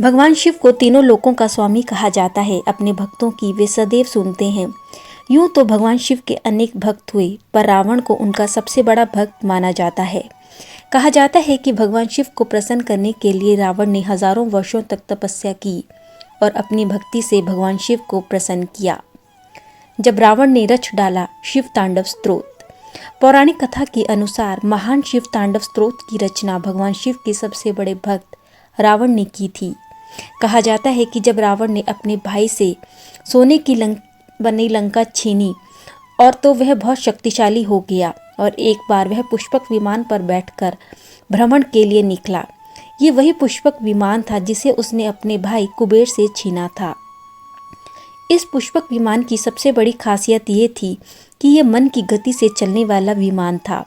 भगवान शिव को तीनों लोकों का स्वामी कहा जाता है। अपने भक्तों की वे सदैव सुनते हैं। यूं तो भगवान शिव के अनेक भक्त हुए, पर रावण को उनका सबसे बड़ा भक्त माना जाता है। कहा जाता है कि भगवान शिव को प्रसन्न करने के लिए रावण ने हजारों वर्षों तक तपस्या की और अपनी भक्ति से भगवान शिव को प्रसन्न किया। जब रावण ने रच डाला शिव तांडव स्तोत्र। पौराणिक कथा के अनुसार महान शिव तांडव स्तोत्र की रचना भगवान शिव के सबसे बड़े भक्त रावण ने की थी। कहा जाता है कि जब रावण ने अपने भाई से सोने की बनी लंका छीनी और तो वह बहुत शक्तिशाली हो गया और एक बार वह पुष्पक विमान पर बैठकर भ्रमण के लिए निकला। ये वही पुष्पक विमान था जिसे उसने अपने भाई कुबेर से छीना था। इस पुष्पक विमान की सबसे बड़ी खासियत ये थी कि यह मन की गति से चलने वाला विमान था।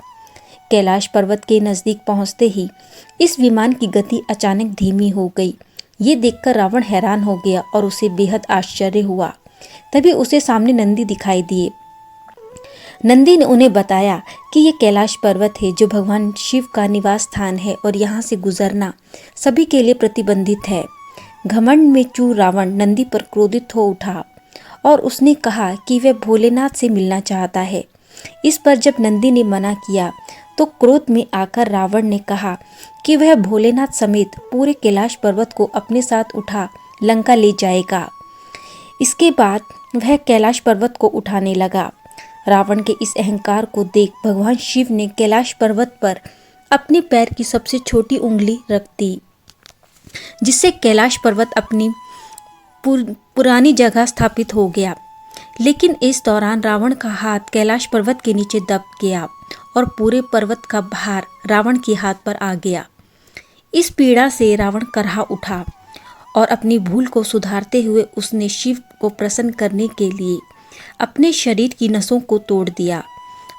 कैलाश पर्वत के नज़दीक पहुंचते ही इस विमान की गति अचानक धीमी हो गई। ये देखकर रावण हैरान हो गया और उसे बेहद आश्चर्य हुआ। तभी उसे सामने नंदी दिखाई दिए। नंदी ने उन्हें बताया कि ये कैलाश पर्वत है जो भगवान शिव का निवास स्थान है और यहाँ से गुजरना सभी के लिए प्रतिबंधित है। घमंड में चूर रावण नंदी पर क्रोधित हो उठा और उसने कहा कि वह भोलेनाथ से मिलना चाहता है। इस पर जब नंदी ने मना किया तो क्रोध में आकर रावण ने कहा कि वह भोलेनाथ समेत पूरे कैलाश पर्वत को अपने साथ उठा लंका ले जाएगा। इसके बाद वह कैलाश पर्वत को उठाने लगा। रावण के इस अहंकार को देख भगवान शिव ने कैलाश पर्वत पर अपने पैर की सबसे छोटी उंगली रख दी, जिससे कैलाश पर्वत अपनी पुरानी जगह स्थापित हो गया। लेकिन इस दौरान रावण का हाथ कैलाश पर्वत के नीचे दब गया और पूरे पर्वत का भार रावण के हाथ पर आ गया। इस पीड़ा से रावण करहा उठा और अपनी भूल को सुधारते हुए उसने शिव को प्रसन्न करने के लिए अपने शरीर की नसों को तोड़ दिया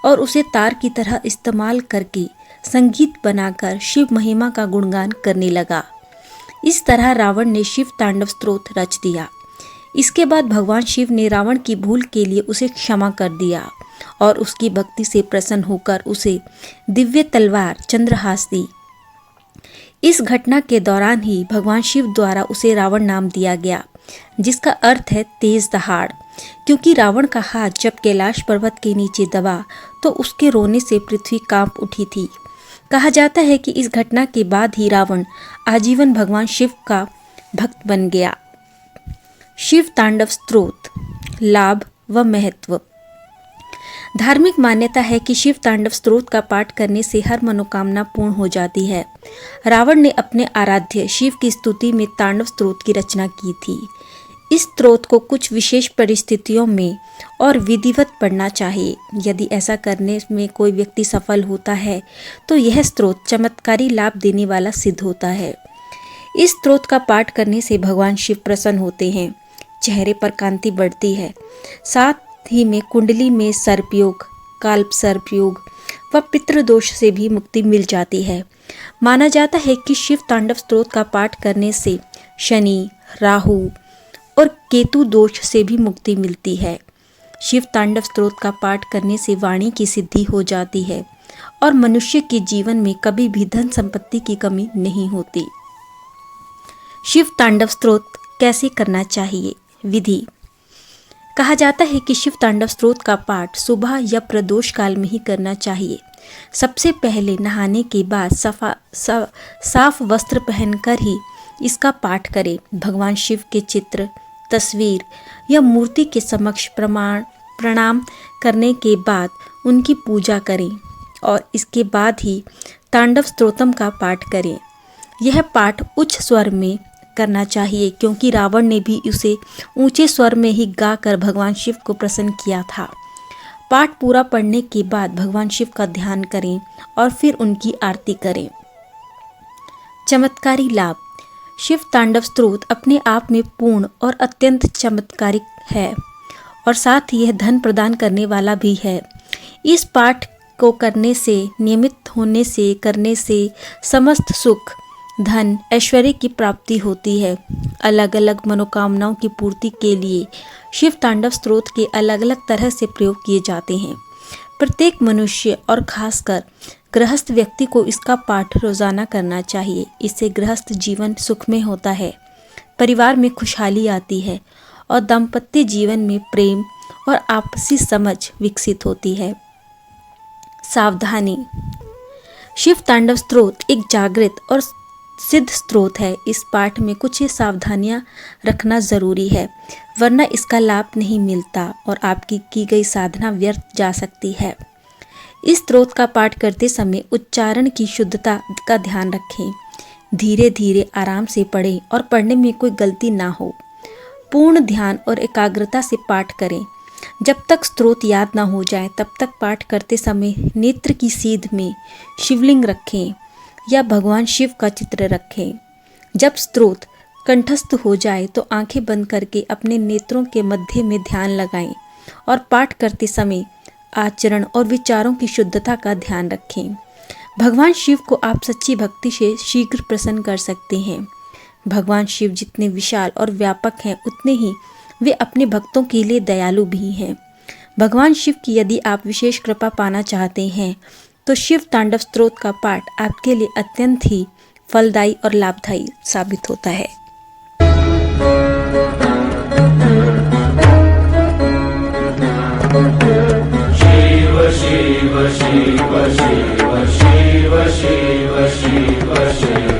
और उसे तार की तरह इस्तेमाल करके संगीत बनाकर शिव महिमा का गुणगान करने लगा। इस तरह रावण ने शिव तांडव स्तोत्र रच दिया। इसके बाद भगवान शिव ने रावण की भूल के लिए उसे क्षमा कर दिया और उसकी भक्ति से प्रसन्न होकर उसे दिव्य तलवार चंद्रहास दी। इस घटना के दौरान ही भगवान शिव द्वारा उसे रावण नाम दिया गया, जिसका अर्थ है तेज दहाड़, क्योंकि रावण का हाथ जब कैलाश पर्वत के नीचे दबा तो उसके रोने से पृथ्वी कांप उठी थी। कहा जाता है कि इस घटना के बाद ही रावण आजीवन भगवान शिव का भक्त बन गया। शिव तांडव स्तोत्र लाभ व महत्व। धार्मिक मान्यता है कि शिव तांडव स्तोत्र का पाठ करने से हर मनोकामना पूर्ण हो जाती है। रावण ने अपने आराध्य शिव की स्तुति में तांडव स्तोत्र की रचना की थी। इस स्तोत्र को कुछ विशेष परिस्थितियों में और विधिवत पढ़ना चाहिए। यदि ऐसा करने में कोई व्यक्ति सफल होता है तो यह स्तोत्र चमत्कारी लाभ देने वाला सिद्ध होता है। इस स्तोत्र का पाठ करने से भगवान शिव प्रसन्न होते हैं, चेहरे पर कांति बढ़ती है, साथ ही में कुंडली में सर्पयोग, काल्प सर्पयोग व पितृदोष से भी मुक्ति मिल जाती है। माना जाता है कि शिव तांडव स्तोत्र का पाठ करने से शनि, राहु और केतु दोष से भी मुक्ति मिलती है। शिव तांडव स्तोत्र का पाठ करने से वाणी की सिद्धि हो जाती है और मनुष्य के जीवन में कभी भी धन संपत्ति की कमी नहीं होती। शिव तांडव स्तोत्र कैसे करना चाहिए? विधि। कहा जाता है कि शिव तांडव स्तोत्र का पाठ सुबह या प्रदोष काल में ही करना चाहिए। सबसे पहले नहाने के बाद साफ वस्त्र पहनकर ही इसका पाठ करें। भगवान शिव के चित्र, तस्वीर या मूर्ति के समक्ष प्रणाम करने के बाद उनकी पूजा करें और इसके बाद ही तांडव स्तोत्रम का पाठ करें। यह पाठ उच्च स्वर में करना चाहिए, क्योंकि रावण ने भी उसे ऊंचे स्वर में ही गाकर भगवान शिव को प्रसन्न किया था। पाठ पूरा पढ़ने के बाद भगवान शिव का ध्यान करें और फिर उनकी आरती करें। चमत्कारी लाभ। शिव तांडव स्तोत्र अपने आप में पूर्ण और अत्यंत चमत्कारिक है और साथ ही यह धन प्रदान करने वाला भी है। इस पाठ को करने से, नियमित होने से करने से समस्त सुख, धन, ऐश्वर्य की प्राप्ति होती है। अलग अलग मनोकामनाओं की पूर्ति के लिए शिव तांडव स्तोत्र के अलग अलग तरह से प्रयोग किए जाते हैं। प्रत्येक मनुष्य और खासकर गृहस्थ व्यक्ति को इसका पाठ रोजाना करना चाहिए। इससे गृहस्थ जीवन सुखमय होता है। परिवार में खुशहाली आती है और दाम्पत्य जीवन में प्रेम और आपसी समझ विकसित होती है। सावधानी। शिव तांडव स्तोत्र एक जागृत और सिद्ध स्रोत है। इस पाठ में कुछ सावधानियां रखना जरूरी है, वरना इसका लाभ नहीं मिलता और आपकी की गई साधना व्यर्थ जा सकती है। इस स्रोत का पाठ करते समय उच्चारण की शुद्धता का ध्यान रखें। धीरे धीरे आराम से पढ़ें और पढ़ने में कोई गलती ना हो। पूर्ण ध्यान और एकाग्रता से पाठ करें। जब तक स्रोत याद ना हो जाए तब तक पाठ करते समय नेत्र की सीध में शिवलिंग रखें या भगवान शिव का चित्र रखें। जब स्रोत कंठस्थ हो जाए तो आंखें बंद करके अपने नेत्रों के मध्य में ध्यान लगाएं और पाठ करते समय आचरण और विचारों की शुद्धता का ध्यान रखें। भगवान शिव को आप सच्ची भक्ति से शीघ्र प्रसन्न कर सकते हैं। भगवान शिव जितने विशाल और व्यापक हैं उतने ही वे अपने भक्तों के लिए दयालु भी हैं। भगवान शिव की यदि आप विशेष कृपा पाना चाहते हैं तो शिव तांडव स्तोत्र का पाठ आपके लिए अत्यंत ही फलदायी और लाभदायी साबित होता है। शिव शिव शिव शिव शिव शिव शिव शिव